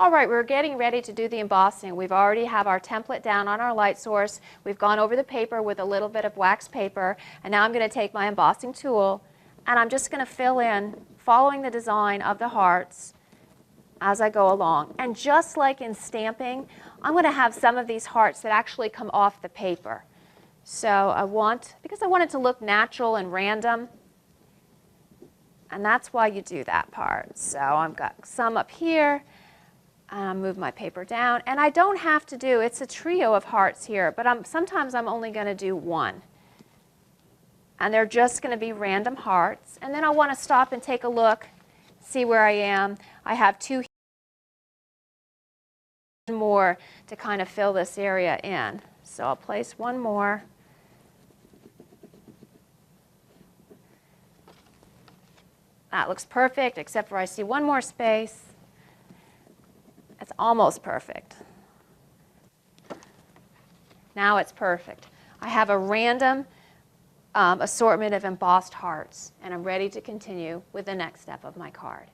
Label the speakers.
Speaker 1: All right, we're getting ready to do the embossing. We've already have our template down on our light source. We've gone over the paper with a little bit of wax paper, and now I'm going to take my embossing tool and I'm just going to fill in, following the design of the hearts as I go along. And just like in stamping, I'm going to have some of these hearts that actually come off the paper. So because I want it to look natural and random, and that's why you do that part. So I've got some up here. Move my paper down, and I don't have to do, it's a trio of hearts here, but sometimes I'm only going to do one. And they're just going to be random hearts. And then I want to stop and take a look, see where I am. I have two more to kind of fill this area in. So I'll place one more. That looks perfect, except for I see one more space. It's almost perfect. Now it's perfect. I have a random assortment of embossed hearts, and I'm ready to continue with the next step of my card.